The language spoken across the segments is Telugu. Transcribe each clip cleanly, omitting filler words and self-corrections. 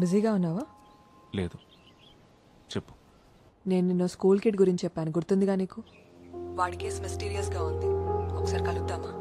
బిజీగా ఉన్నావా? లేదు, చెప్పు. నేను నిన్న స్కూల్ కిడ్ గురించి చెప్పాను, గుర్తుందిగా నీకు? వాడి కేసు మిస్టీరియస్గా ఉంది, ఒకసారి కలుద్దామా?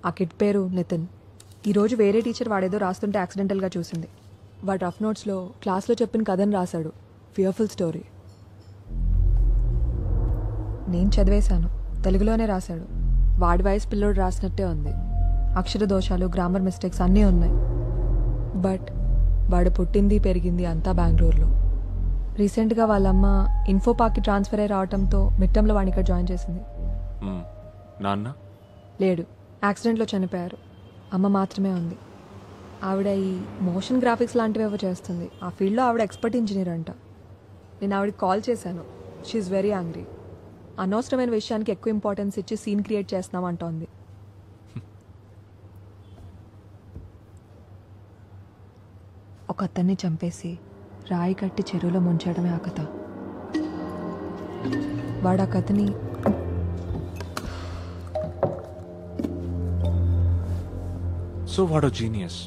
ఆ కిడ్ పేరు నితిన్. ఈరోజు వేరే టీచర్ వాడేదో రాస్తుంటే యాక్సిడెంటల్గా చూసింది. వాడు రఫ్ నోట్స్లో క్లాస్లో చెప్పిన కథను రాశాడు, ఫియర్ఫుల్ స్టోరీ. నేను చదివేశాను, తెలుగులోనే రాశాడు. వాడి వయసు పిల్లోడు రాసినట్టే ఉంది. అక్షర దోషాలు, గ్రామర్ మిస్టేక్స్ అన్నీ ఉన్నాయి. బట్ వాడు పుట్టింది పెరిగింది అంతా బెంగళూరులో. రీసెంట్గా వాళ్ళమ్మ ఇన్ఫో పార్క్కి ట్రాన్స్ఫర్ అయ్యి రావడంతో మిట్టంలో వాడిని ఇక్కడ జాయిన్ చేసింది. నాన్న లేడు, యాక్సిడెంట్లో చనిపోయారు. అమ్మ మాత్రమే ఉంది. ఆవిడ ఈ మోషన్ గ్రాఫిక్స్ లాంటివేవో చేస్తుంది. ఆ ఫీల్డ్లో ఆవిడ ఎక్స్పర్ట్ ఇంజనీర్ అంట. నేను ఆవిడకి కాల్ చేశాను. She very angry. అనవసరమైన విషయానికి ఎక్కువ ఇంపార్టెన్స్ ఇచ్చి సీన్ క్రియేట్ చేస్తున్నాం అంటోంది. ఒక అతన్ని చంపేసి రాయి కట్టి చెరువులో ముంచడమే ఆ కథ. వాడు ఆ కథని సో వాడో జీనియస్.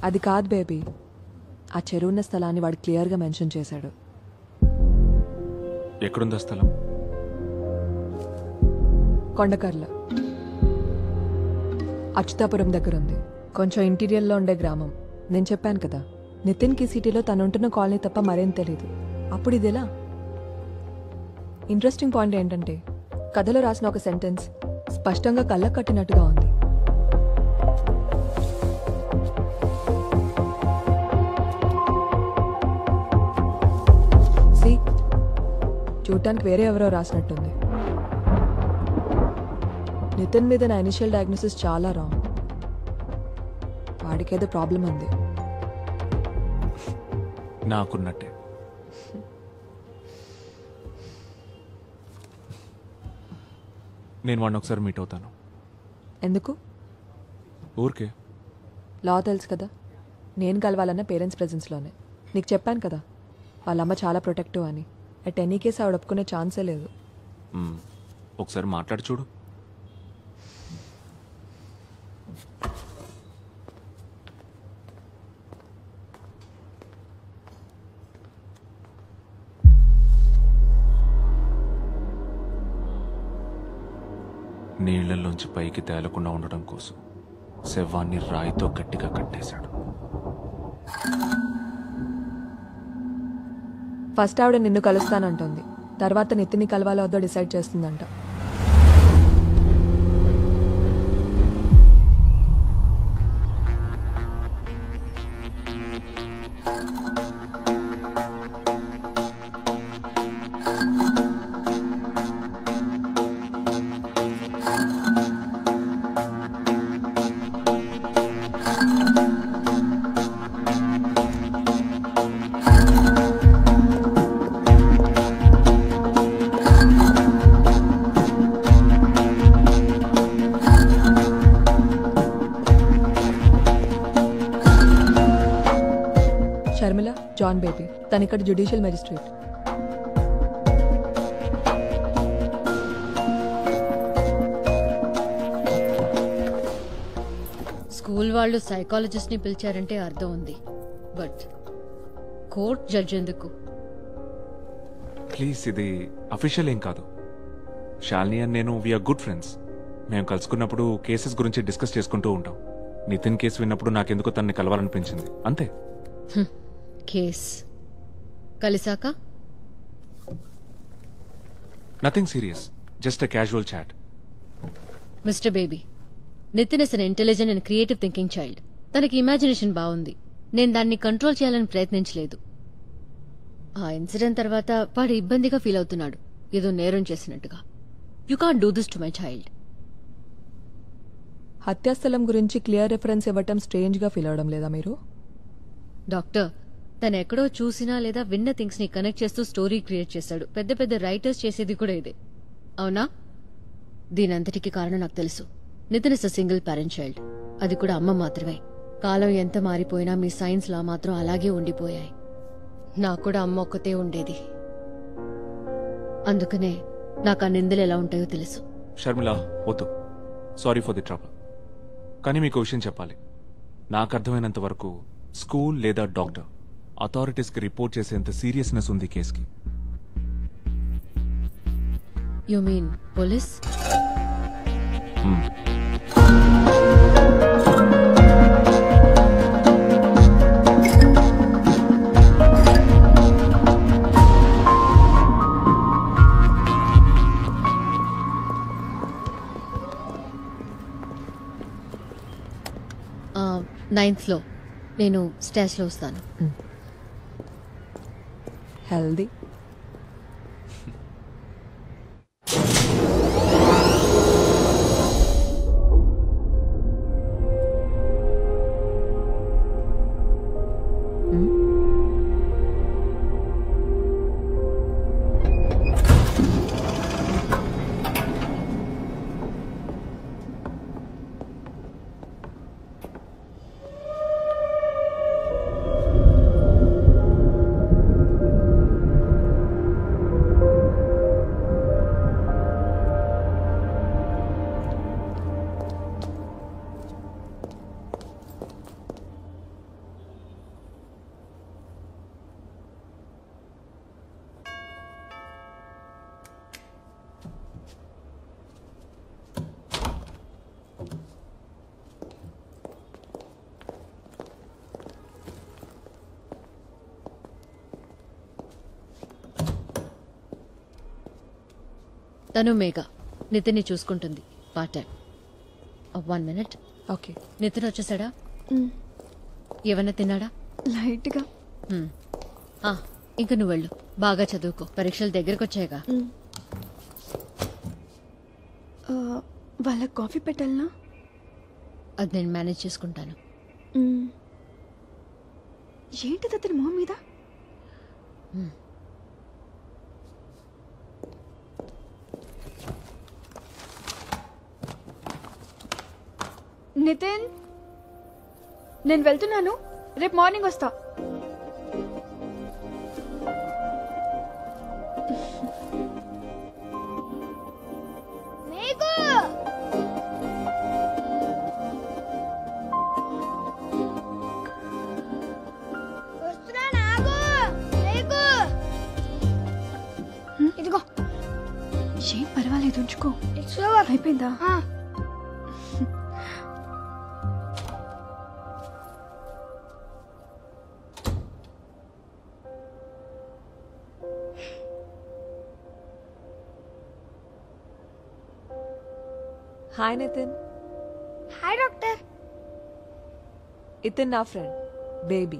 అది కాదు బేబీ, ఆ చెరువున్న స్థలాన్ని వాడు క్లియర్గా మెన్షన్ చేశాడు. ఎక్కడుందా స్థలం? కొండకర్ల, అచ్యుతాపురం దగ్గర ఉంది. కొంచెం ఇంటీరియర్లో ఉండే గ్రామం. నేను చెప్పాను కదా, నితిన్కి సిటీలో తనుంటున్న కాలనీ తప్ప మరేం తెలీదు. అప్పుడు ఇదెలా? ఇంట్రెస్టింగ్ పాయింట్ ఏంటంటే, కథలో రాసిన ఒక సెంటెన్స్ స్పష్టంగా కళ్ళకు కట్టినట్టుగా ఉంది. చూడటానికి వేరే ఎవరో రాసినట్టుంది. నితిన్ మీద నా ఇనిషియల్ డయాగ్నోసిస్ చాలా రాంగ్. వాడికేదో ప్రాబ్లం ఉంది. నాకున్నట్టే. నేను వాడిని ఒకసారి మీట్ అవుతాను. ఎందుకు? ఊరికే. లా తెలుసు కదా, నేను కలవాలన్న పేరెంట్స్ ప్రెజెన్స్లోనే. నీకు చెప్పాను కదా, వాళ్ళమ్మ చాలా ప్రొటెక్టివ్ అని. అట్ ఎనీ కేసు ఆవిడ ఒప్పుకునే ఛాన్సే లేదు. ఒకసారి మాట్లాడి చూడు. నీళ్లలోంచి పైకి తేలకుండా ఉండడం కోసం శవాన్ని రాయితో గట్టిగా కట్టేశాడు. ఫస్ట్ ఆవిడ నిన్ను కలుస్తానంటుంది, తర్వాత నితిన్ని కలవాలో వద్దో డిసైడ్ చేస్తుందంట. షర్మిల, జాన్ బేబీ. తను ఇక్కడ జ్యుడిషియల్ మెజిస్ట్రేట్. స్కూల్ వాళ్ళు సైకాలజిస్ట్ ని పిలిచారంటే అర్థం ఉంది, బట్ కోర్ట్ జడ్జ్ ఎందుకు? ప్లీజ్, ఇది అఫీషియల్ ఏం కాదు. శాలిని అండ్ నేను వీఆర్ గుడ్ ఫ్రెండ్స్. మేము కలుసుకున్నప్పుడు కేసెస్ గురించి డిస్కస్ చేసుకుంటూ ఉంటాం. నితిన్ కేసు విన్నప్పుడు నాకెందుకో తనని కలవాలనిపించింది, అంతే. కేస్ కలిసాక nothing serious, just a casual chat. Mister baby, Nitin is an intelligent and creative thinking child. తనకి ఇమాజినేషన్ బాగుంది. నేను దాన్ని కంట్రోల్ చేయాలని ప్రయత్నించలేదు. ఆ ఇన్సిడెంట్ తర్వాత వాడు ఇబ్బందిగా ఫీల్ అవుతున్నాడు, ఏదో నేరం చేసినట్టుగా. You can't do this to my child. హత్యాస్థలం గురించి క్లియర్ రిఫరెన్స్ ఇవ్వటం స్ట్రేంజ్గా ఫీల్ అవడం లేదా మీరు? డాక్టర్, తను ఎక్కడో చూసినా లేదా విన్న థింగ్స్ ని కనెక్ట్ చేస్తూ స్టోరీ క్రియేట్ చేశాడు. పెద్ద పెద్ద రైటర్స్ చేసేది కూడా ఇదే, అవునా? దీనంతటికి కారణం నాకు తెలుసు. Nitin is a single parent child, అది కూడా అమ్మ మాత్రమే. కాలం ఎంత మారిపోయినా మీ సైన్స్ లా మాత్రం అలాగే ఉండిపోయాయి. నాకు కూడా అమ్మ ఒక్కతే ఉండేది, అందుకనే నాకు ఆ నిందలు ఎలా ఉంటాయో తెలుసు. షర్మిల, వద్దు. Sorry for the trouble. కానీ మీకు విషయం చెప్పాలి. నాకు అర్థమైనంత వరకు స్కూల్ లేదా డాక్టర్ అథారిటీస్కి రిపోర్ట్ చేసేంత సీరియస్నెస్ ఉంది కేసుకి. You mean police? నైన్త్ లో నేను స్టేజ్ లో వస్తాను. హెల్దీ. తను మేఘ నితిన్ని చూసుకుంటుంది, part time. 1 minute. Okay. Nitin వచ్చేసాడా? ఏమన్నా తిన్నాడా? లైట్గా. ఇంకా నువ్వు వెళ్ళు, బాగా చదువుకో, పరీక్షలు దగ్గరకు వచ్చాయిగా. వాళ్ళకి కాఫీ పెట్టాలనా? అది నేను మేనేజ్ చేసుకుంటాను. ఏంటిది అతని మొహం మీద? నితిన్, నేను వెళ్తున్నాను, రేపు మార్నింగ్ వస్తా. ఇదిగో. ఏం పర్వాలేదు, ఉంచుకో. అయిపోయిందా? హాయ్ నితిన్. Hi doctor. ఇతన్ నా ఫ్రెండ్ బేబీ.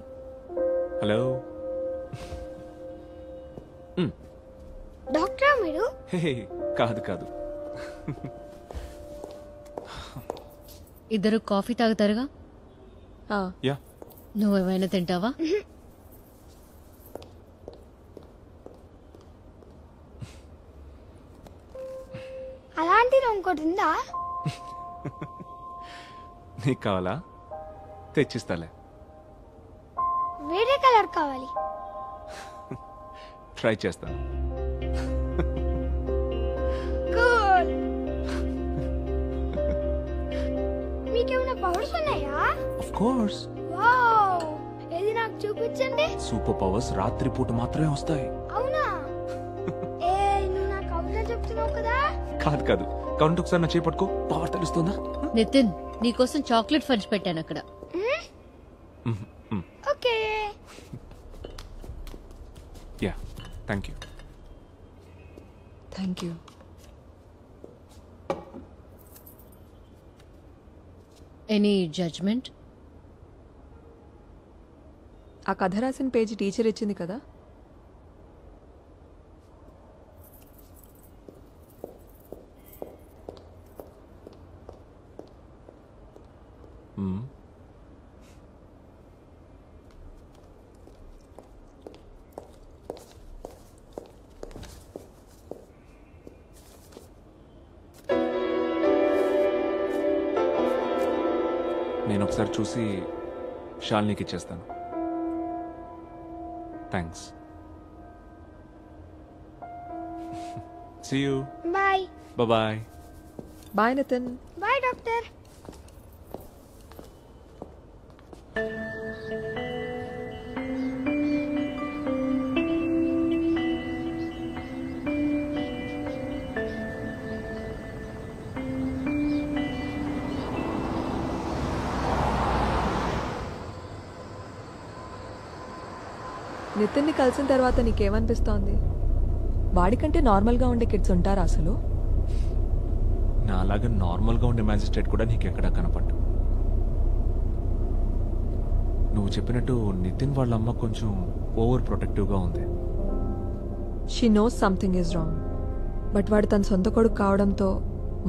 హలో. డాక్టరా మీరు? హే, కాదు కాదు. ఇద్దరు కాఫీ తాగుతారుగా? యా. నువ్వేమైనా తింటావా? అలాంటిది ఇంకోటి ఉందా? నీకు కావాలా? తెచ్చిస్తాలే. వేరే కలర్ కావాలి. ట్రై చేస్తాను. కూల్. మీకేమైనా పవర్స్ ఉన్నాయా? Of course. వావ్, ఏది నాకు చూపించండి. సూపర్ పవర్స్ రాత్రిపూట మాత్రమే వస్తాయి. అవునా? ఏ, నువ్వు నాకు అవునా చెప్తున్నావు కదా? కాదు కాదు, కౌంట్ ఒకసారి నా చేపట్టుకో, పవర్ తెలుస్తుందా? నితిన్, నీకోసం చాక్లెట్ ఫంచ్ పెట్టాను అక్కడ. Okay. Yeah, thank you. Thank you. Any judgement? ఆ కథ రాసిన పేజీ టీచర్ ఇచ్చింది కదా. నేను ఒకసారి చూసి శాలినికి ఇచ్చేస్తాను. Thanks. See you. Bye. Bye-bye. Bye Nitin. Bye doctor. నితిన్ని కలిసిన తర్వాత నీకేమనిపిస్తోంది? వాడికంటే నార్మల్గా ఉండే కిడ్స్ ఉంటారా అసలు? నా అలాగే నార్మల్గా ఉండే మ్యాజిస్ట్రేట్ కూడా నీకెక్కడా కనపడ్డు. నువ్వు చెప్పినట్టు నితిన్ వాళ్ళ అమ్మ కొంచెం ఓవర్ ప్రొటెక్టివ్గా ఉంది. She knows something is wrong. But వాడు తన సొంత కొడుకు కావడంతో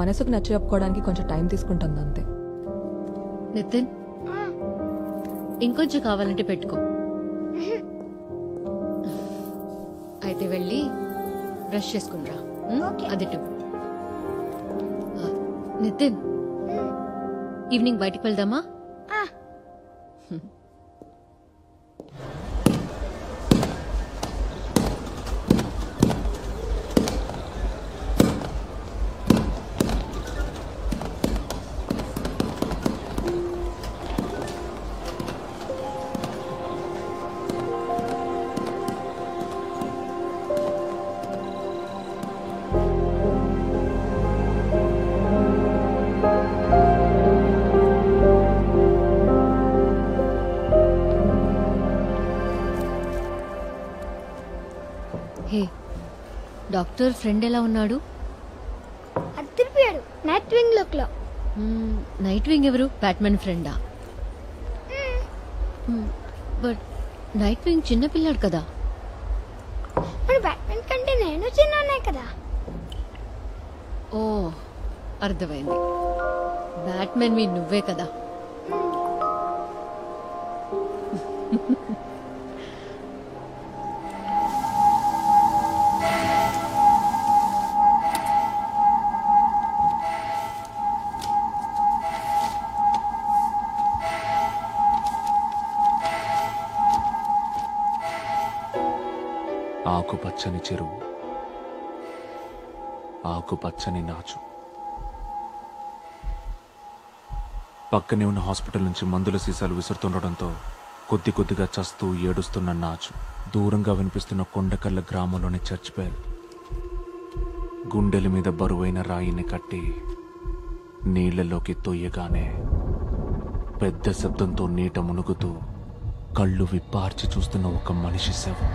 మనసుకు నచ్చ చెప్పుకోవడానికి కొంచెం టైం తీసుకుంటుంది అంతే. నితిన్, ఇంకొంచెం కావాలంటే పెట్టుకో. అయితే వెళ్ళి బ్రష్ చేసుకునిరా. అదిటు. నితిన్, ఈవినింగ్ బయటికి వెళ్దామా? హే, డాక్టర్ ఫ్రెండ్ ఎలా ఉన్నాడు? అద్దరిపోయాడు. నైట్ వింగ్ లుక్ లో. నైట్ వింగ్ ఎవరు? బ్యాట్మెన్ ఫ్రెండా? బట్ నైట్ వింగ్ చిన్నపిల్లాడు కదా. మరి బ్యాట్మెన్ కంటే నేను చిన్ననే కదా. ఓ, అర్థమైంది. బ్యాట్మెన్ మీ నువ్వే కదా. ఆకుపచ్చని చెరువు, ఆకుపచ్చని నాచు. పక్కనే ఉన్న హాస్పిటల్ నుంచి మందుల సీసాలు విసురుతుండటంతో కొద్ది కొద్దిగా చస్తూ ఏడుస్తున్న నాచు. దూరంగా వినిపిస్తున్న కొండకల్ల గ్రామంలోని చర్చ్ బెల్. గుండెల మీద బరువైన రాయిని కట్టి నీళ్లలోకి తొయ్యగానే పెద్ద శబ్దంతో నీట మునుగుతూ కళ్ళు విప్పార్చి చూస్తున్న ఒక మనిషి శవం.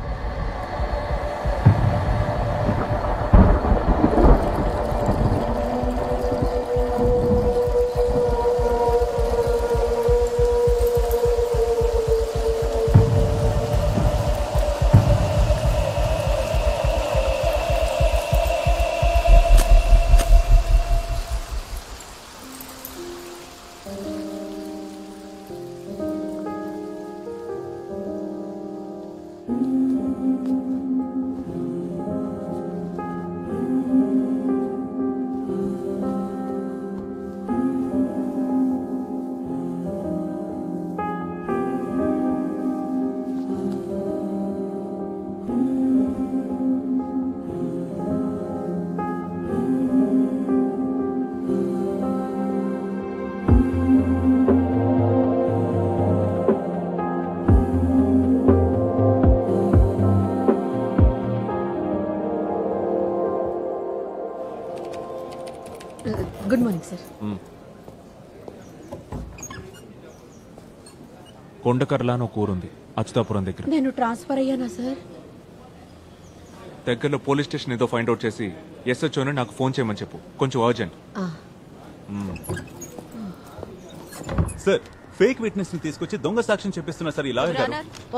Good morning sir. కొండకర్ల అని ఒక ఊరుంది అచ్యుతాపురం దగ్గర. నేను ట్రాన్స్ఫర్ అయ్యానా సార్? దగ్గరలో పోలీస్ స్టేషన్ ఏదో ఫైండ్ అవుట్ చేసి ఎస్హెచ్ఓని నాకు ఫోన్ చేయమని చెప్పు, కొంచెం అర్జెంట్. సార్, ఫేక్ విట్నెస్ ని తీసుకొచ్చి దొంగ సాక్ష్యం చెప్పిస్తున్నా సార్. ఇలా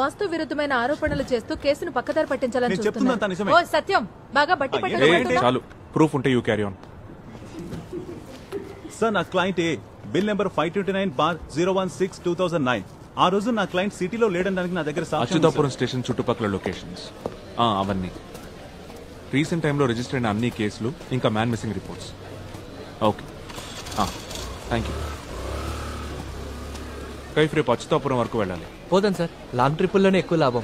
వాస్తు విరుద్ధమైన ఆరోపణలు చేస్తూ కేసును పక్కదారి పట్టించాలని నేను చెప్తున్నా నిజమే. ఓ సత్యం, బాగా బట్టి పట్టడం. చాలు, ప్రూఫ్ ఉంటే యూ క్యారీ ఆన్. సార్, నా క్లయింట్ ఏ బిల్ నెంబర్ 529/016/2009. ఆ రోజు నా క్లయింట్ సిటీలో లేడనడానికి నా దగ్గర సాక్ష్యం ఉంది, అచ్యుతాపురం స్టేషన్ చుట్టుపక్కల లొకేషన్స్ అవన్నీ. రీసెంట్ టైంలో రిజిస్టర్ అయిన అన్ని కేసులు, ఇంకా man missing reports. Okay, thank you. Kaif రేపు అచ్యుతాపురం వరకు వెళ్ళాలి. పోదాం సార్, లాంగ్ ట్రిప్పుల్లోనే ఎక్కువ లాభం.